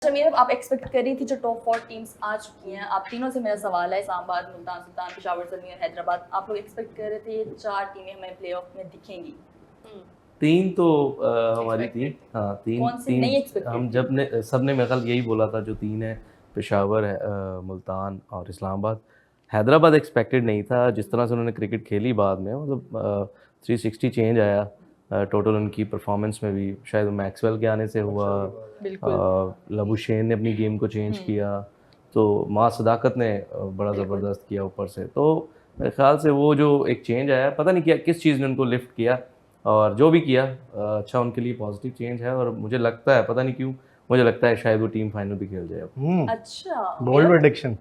शमीर, आप एक्सपेक्ट कर रही थी जो टॉप 4 टीम्स आ चुकी हैं, आप तीनों से मेरा सवाल है, इस्लामाबाद, मुल्तान सुल्तान, पेशावर जमीर, हैदराबाद, आप लोग एक्सपेक्ट कर रहे थे ये 4 टीमें हमें प्लेऑफ में दिखेंगी? तीन तो हमारी थी, हाँ तीन कौन सी तीन नहीं एक्सपेक्टेड हम थी? जब ने सब ने मेरे ख्याल यही बोला था जो तीन है, पेशावर है, मुल्तान और इस्लामाबाद। हैदराबाद एक्सपेक्टेड नहीं था, जिस तरह से उन्होंने क्रिकेट खेली बाद में, मतलब 360 चेंज आया टोटल उनकी परफॉर्मेंस में भी। शायद मैक्सवेल के आने से हुआ, बिल्कुल। लबुशेन ने अपनी गेम को चेंज किया, तो माँ सदाकत ने बड़ा बिल्कुल। ज़बरदस्त किया ऊपर से। तो मेरे ख्याल से वो जो एक चेंज आया, पता नहीं क्या किस चीज़ ने उनको लिफ्ट किया, और जो भी किया अच्छा उनके लिए पॉजिटिव चेंज है। और मुझे लगता है, पता नहीं क्यों, मुझे लगता है शायद वो टीम फाइनल भी खेल जाए अब। अच्छा, बोल्ड प्रेडिक्शन।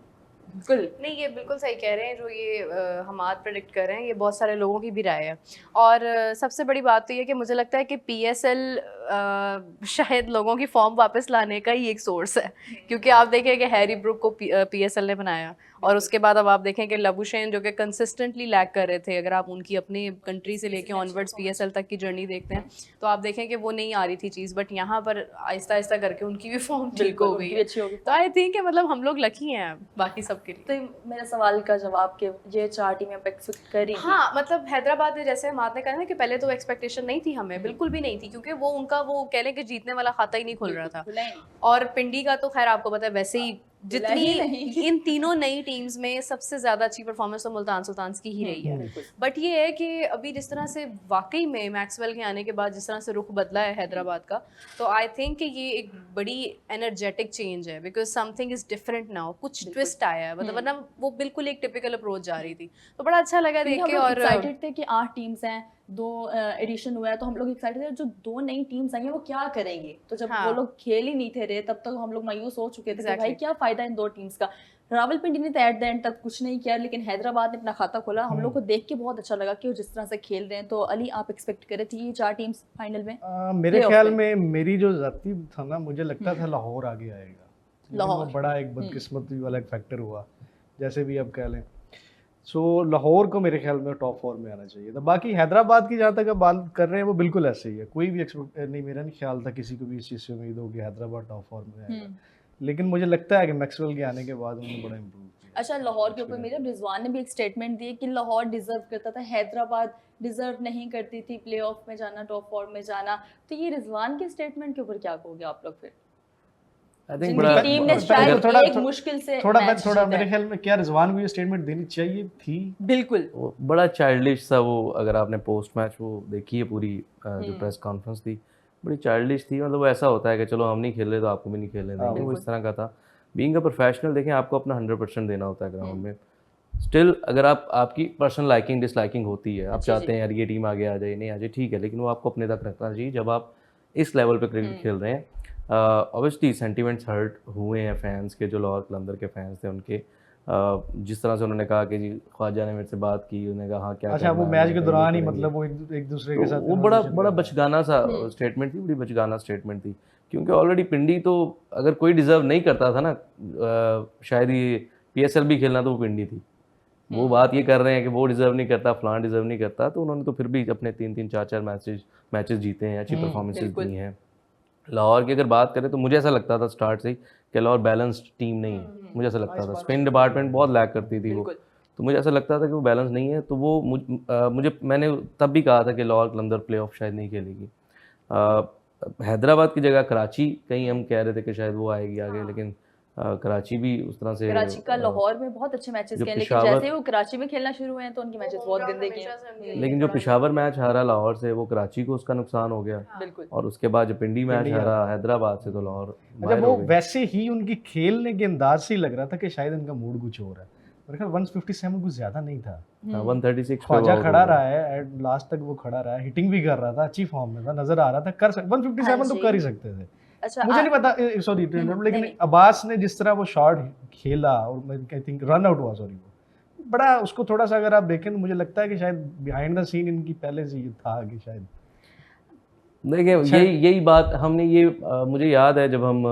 बिल्कुल नहीं, ये बिल्कुल सही कह रहे हैं जो ये हमाद प्रेडिक्ट कर रहे हैं, ये बहुत सारे लोगों की भी राय है। और सबसे बड़ी बात तो ये कि मुझे लगता है कि पीएसएल शायद लोगों की फॉर्म वापस लाने का ही एक सोर्स है, क्योंकि आप देखें कि हैरी ब्रुक को पीएसएल ने बनाया, और उसके बाद अब आप देखें कि लबुशेन जो कि कंसिस्टेंटली लैग कर रहे थे, अगर आप उनकी अपनी कंट्री से लेके ऑनवर्ड्स पीएसएल तक की जर्नी देखते हैं तो आप देखें कि वो नहीं आ रही थी चीज़, बट यहाँ पर आहिस्ता आहिस्ता करके उनकी भी फॉर्म ठीक हो गई है। तो आई थिंक कि मतलब हम लोग लकी हैं बाकी सब के लिए। तो मेरा सवाल का जवाब कि ये 4 टीमें आप एक्सपेक्ट कर रही थी? हाँ, मतलब हैदराबाद ने, जैसे हमाद ने कहा ना कि पहले तो एक्सपेक्टेशन नहीं थी हमें, बिल्कुल भी नहीं थी, क्योंकि वो उनका वो कह लें कि जीतने वाला खाता ही नहीं खुल रहा था। और पिंडी का तो खैर आपको पता है, वैसे ही जितनी इन तीनों नई टीम्स में सबसे ज़्यादा अच्छी परफॉर्मेंस तो मुल्तान सुल्तान की ही रही है। बट ये है कि अभी जिस तरह से वाकई में मैक्सवेल के आने के बाद जिस तरह से रुख बदला है हैदराबाद का, तो आई थिंक कि ये एक बड़ी एनर्जेटिक चेंज है, because something is different now, कुछ ट्विस्ट आया है, मतलब वरना वो बिल्कुल एक टिपिकल अप्रोच जा रही थी। तो बड़ा अच्छा लगा देख के। और एक्साइटेड थे कि 8 टीम्स हैं, 2 एडिशन हुआ है, तो हम लोग एक्साइटेड थे जो 2 नई टीम्स आई हैं वो क्या करेंगे। तो जब वो लोग खेल ही नहीं थे रहे, तब तक हम लोग मायूस हो चुके थे कि भाई क्या फायदा इन 2 टीम्स का। रावलपिंडी ने तो एट द एंड तक कुछ नहीं किया, लेकिन हैदराबाद ने अपना खाता खोला। हम लोग को देख के बहुत अच्छा लगा कि वो जिस तरह से खेल रहे हैं। तो अली, आप एक्सपेक्ट करे थे ये 4 टीम्स फाइनल में? मेरे ख्याल में मेरी जो जाती था ना, मुझे लगता था लाहौर आगे आएगा। लाहौर बड़ा एक बदकिस्मती वाला एक फैक्टर हुआ, जैसे भी आप कह लें। सो लाहौर को मेरे ख्याल में टॉप 4 में आना चाहिए था। बाकी हैदराबाद की जहाँ तक आप बात कर रहे हैं वो बिल्कुल ऐसे ही है, कोई भी एक्सपेक्ट नहीं, मेरा नहीं ख्याल था किसी को भी इस चीज़ से उम्मीद हो कि हैदराबाद टॉप 4 में आएगा। लेकिन मुझे लगता है कि मैक्सवेल के आने के बाद उन्होंने बड़ा इम्प्रूव किया। अच्छा, लाहौर के ऊपर मेरे रिजवान ने भी एक स्टेटमेंट दी कि लाहौर डिजर्व करता था, हैदराबाद डिजर्व नहीं करती थी प्लेऑफ में जाना, टॉप 4 में जाना। तो ये रिजवान के स्टेटमेंट के ऊपर क्या कहोगे आप लोग फिर? बड़ा टीम ने शायद एक मुश्किल से थोड़ा मेरे ख्याल में क्या रिजवान को ये स्टेटमेंट देनी चाहिए थी। बिल्कुल बड़ा चाइल्डिश सा वो, अगर आपने पोस्ट मैच वो देखी है पूरी जो प्रेस कॉन्फ्रेंस थी, बड़ी चाइल्डिश थी। मतलब ऐसा होता है कि चलो हम नहीं खेल रहे तो आपको भी नहीं खेलने देंगे, वो इस तरह का था। बीइंग अ प्रोफेशनल, देखें आपको अपना 100% देना होता है ग्राउंड में। स्टिल अगर आपकी पर्सनल लाइकिंग डिसलाइकिंग होती है, आप चाहते हैं यार ये टीम आगे आ जाए, नहीं आ जाए, ठीक है, लेकिन वो आपको अपने तक रखना चाहिए जब आप इस लेवल पे क्रिकेट खेल रहे हैं। ऑब्वियसली सेंटिमेंट्स हर्ट हुए हैं फैंस के, जो लाहौर कलंदर के फैंस थे उनके। जिस तरह से उन्होंने कहा कि जी ख्वाजा ने मेरे से बात की, उन्होंने कहा हाँ क्या अच्छा, वो मैच के दौरान ही मतलब वो एक दूसरे के साथ वो बड़ा बचगाना सा स्टेटमेंट थी, बड़ी बचगाना स्टेटमेंट थी। क्योंकि ऑलरेडी पिंडी तो अगर कोई डिजर्व नहीं करता था ना, शायद ये पीएसएल भी खेलना, तो वो पिंडी थी। वो बात ये कर रहे हैं कि वो डिजर्व नहीं करता, फलान डिजर्व नहीं करता, तो उन्होंने तो फिर भी अपने 3-3 4-4 मैचेस जीते हैं, अच्छी परफॉर्मेंसेज दी हैं। लाहौर की अगर बात करें तो मुझे ऐसा लगता था स्टार्ट से ही कि लाहौर बैलेंस्ड टीम नहीं है। मुझे ऐसा लगता था स्पिन डिपार्टमेंट बहुत लैक करती थी वो, तो मुझे ऐसा लगता था कि वो बैलेंस नहीं है। तो वो मैंने तब भी कहा था कि लाहौर कलंदर प्लेऑफ शायद नहीं खेलेगी। हैदराबाद की जगह कराची, कहीं हम कह रहे थे कि शायद वो आएगी आगे, लेकिन कराची भी उस तरह से, कराची का लाहौर में बहुत अच्छे मैचेस किए, लेकिन जैसे ही वो कराची में खेलना शुरू हुए हैं तो उनके मैचेस बहुत गंदे किए। लेकिन जो पेशावर मैच हारा लाहौर से, वो कराची को उसका नुकसान हो गया। और उसके बाद जो पिंडी मैच हारा हैदराबाद से, तो लाहौर अच्छा, वो वैसे ही उनकी खेलने के अंदाज से ही लग रहा था कि शायद इनका मूड कुछ और है। मेरे ख्याल 157 कुछ ज्यादा नहीं था, 136 ख्वाजा खड़ा रहा है, लास्ट तक वो खड़ा रहा है, हिटिंग भी कर रहा था, अच्छी फॉर्म में था, नजर आ रहा था, 157 तो कर ही सकते थे। अच्छा, मुझे नहीं पता, सॉरी, लेकिन अब्बास ने जिस तरह वो शॉट खेला, और आई थिंक रन आउट हुआ, सॉरी, वो बड़ा, उसको थोड़ा सा अगर आप देखें तो मुझे लगता है कि शायद बिहाइंड द सीन इनकी पहले से ये था कि शायद देखिए यही बात हमने ये मुझे याद है जब हम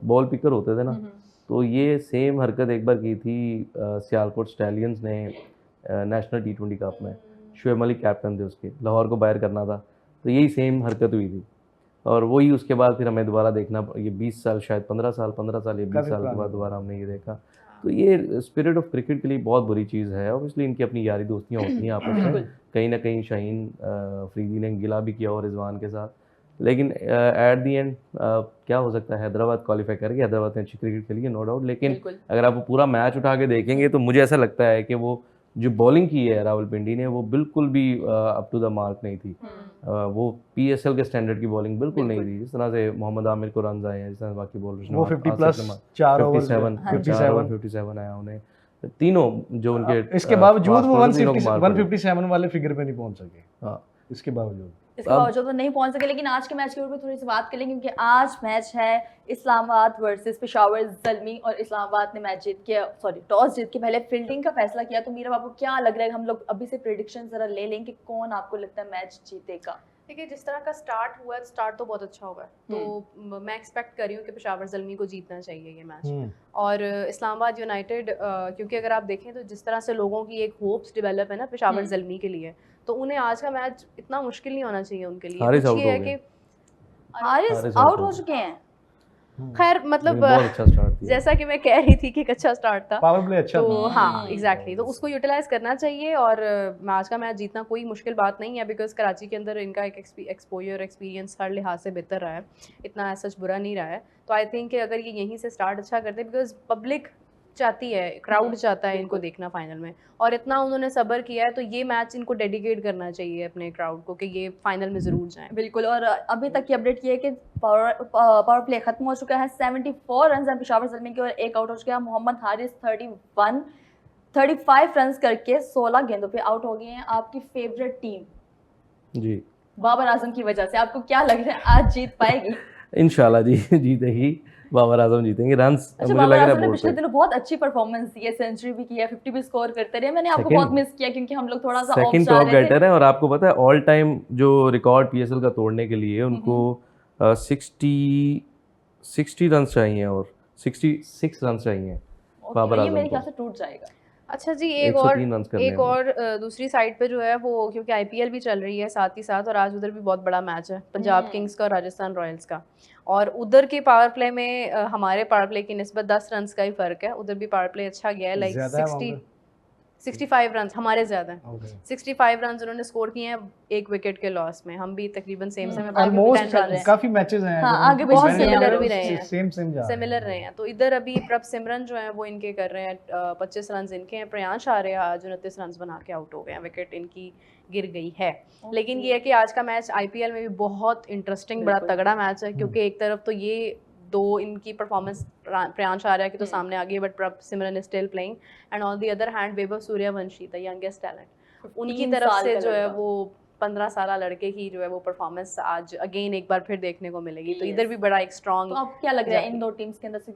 बॉल पिकर होते थे ना, तो ये सेम हरकत एक बार की थी सियालकोट स्टैलियंस ने नेशनल T20 कप में। शुएब मलिक कैप्टन थे उसके, लाहौर को बाहर करना था, तो यही सेम हरकत हुई थी। और वही उसके बाद फिर हमें दोबारा देखना, ये 20 साल शायद 15 साल या 20 काफी साल के पुराना बाद दोबारा हमने ये देखा। तो ये स्पिरिट ऑफ क्रिकेट के लिए बहुत बुरी चीज़ है। ऑब्वियसली इनकी अपनी यारी दोस्तियाँ होती हैं आपस में, कहीं ना कहीं शाहीन अफरीदी ने गिला भी किया और रिजवान के साथ, लेकिन एट दी एंड क्या हो सकता है, हैदराबाद क्वालिफाई कर गई, हैदराबाद ने अच्छी क्रिकेट खेली है नो डाउट, लेकिन अगर आप पूरा मैच उठा के देखेंगे तो मुझे ऐसा लगता है कि वो जो बॉलिंग की है रावलपिंडी ने वो बिल्कुल भी अप टू द मार्क नहीं थी। वो पीएसएल के स्टैंडर्ड की बॉलिंग बिल्कुल नहीं थी। जिस तरह से मोहम्मद आमिर को रन आए हैं, जिस तरह बाकी बॉलर्स वो 50 प्लस 4 ओवर 57 आया उन्हें, तीनों जो उनके इसके बावजूद वो 157 वाले फिगर पे नहीं पहुंच सके। हाँ, इसके बावजूद तो नहीं पहुंच सके। लेकिन आज के मैच के ऊपर भी थोड़ी सी बात करेंगे, क्योंकि आज मैच है इस्लामाबाद वर्सेस पेशावर ज़ल्मी, और इस्लामाबाद ने मैच जीत के टॉस जीत के पहले फील्डिंग का फैसला किया। तो मीरा बाबू क्या लग रहा है, हम लोग अभी से प्रेडिक्शन जरा ले लें कि कौन आपको लगता है मैच जीतेगा? देखिए, जिस तरह का स्टार्ट हुआ है, स्टार्ट तो बहुत अच्छा हुआ है, तो मैं एक्सपेक्ट कर रही हूँ कि पेशावर ज़ल्मी को जीतना चाहिए ये मैच। और इस्लामाबाद यूनाइटेड, क्योंकि अगर आप देखें तो जिस तरह से लोगों की एक होप्स डेवलप है ना पेशावर ज़ल्मी के लिए, तो उन्हें आज का मैच इतना मुश्किल नहीं होना चाहिए उनके लिए। हारिस ये है कि हारिस आउट हो चुके हैं। खैर मतलब अच्छा स्टार्ट जैसा कि मैं कह रही थी कि एक अच्छा स्टार्ट था, पावर प्ले अच्छा तो हाँ एग्जैक्टली, तो उसको यूटिलाइज करना चाहिए। और आज का मैच जीतना कोई मुश्किल बात नहीं है, बिकॉज कराची के अंदर इनका एक एक्सपोजर एक्सपीरियंस हर लिहाज से बेहतर रहा है, इतना सच बुरा नहीं रहा है। तो आई थिंक कि अगर ये यहीं से स्टार्ट अच्छा करते, बिकॉज पब्लिक चाहती है, क्राउड चाहता है इनको देखना फाइनल में, और इतना उन्होंने सब्र किया है, तो ये मैच इनको डेडिकेट करना चाहिए अपने क्राउड को कि ये फाइनल में ज़रूर जाएं। बिल्कुल। और अभी तक की अपडेट ये है कि पावर प्ले खत्म हो चुका है, 74 रन हैं पेशावर ज़ल्मी के और एक आउट हो चुका है। मोहम्मद हारिस 35 रन करके 16 गेंदों पे आउट हो गए हैं। आपकी फेवरेट टीम जी बाबर आजम की वजह से आपको क्या लग रहा है आज जीत पाएगी? इंशाल्लाह जी जीतेगी, बाबर आजम जीतेंगे। रन्स अच्छा, मुझे लग रहा है पिछले दिनों बहुत अच्छी परफॉर्मेंस दी है, सेंचुरी भी किया, 50 भी स्कोर करते रहे। मैंने आपको बहुत मिस किया क्योंकि हम लोग थोड़ा सा सेकंड टॉप गेटर है। और आपको पता है ऑल टाइम जो रिकॉर्ड पीएसएल का तोड़ने के लिए उनको 60 रन चाहिए और 66 रन चाहिए बाबर आजम को। मेरे ख्याल से टूट जाएगा। अच्छा जी, एक और दूसरी साइड पे जो है वो, क्योंकि आईपीएल भी चल रही है साथ ही साथ, और आज उधर भी बहुत बड़ा मैच है पंजाब किंग्स का और राजस्थान रॉयल्स का, और उधर के पावर प्ले में हमारे पावर प्ले की निस्बत 10 रन का ही फर्क है। उधर भी पावर प्ले अच्छा गया है, लाइक 65 रन हमारे ज़्यादा हैं। 65 रन उन्होंने स्कोर किए हैं एक विकेट के लॉस में। हम भी तकरीबन सेम काफी मैचेस हैं, आगे बहुत सिमिलर भी रहे हैं, सिमिलर रहे हैं। तो इधर अभी प्रभ सिमरन जो है वो इनके कर रहे हैं 25 रन इनके हैं। प्रयांश आर्या आज 29 रन बना के आउट हो गए हैं, विकेट इनकी गिर गई है। लेकिन ये है कि आज का मैच आईपीएल में भी बहुत इंटरेस्टिंग, बड़ा तगड़ा मैच है, क्योंकि एक तरफ तो ये दो इनकी परफॉर्मेंस प्रयांश आर्या की तो सामने आ गई, but Prabhsimran is still playing, and on the other hand Vaibhav Suryavanshi the youngest talent, उनकी तरफ से जो है वो 15 साल लड़के की जो है वो परफॉर्मेंस आज अगेन एक बार फिर देखने को मिलेगी। तो इधर भी बड़ा एक स्ट्रॉन्ग। तो आपको क्या लग रहा है इन दो टीम्स के अंदर से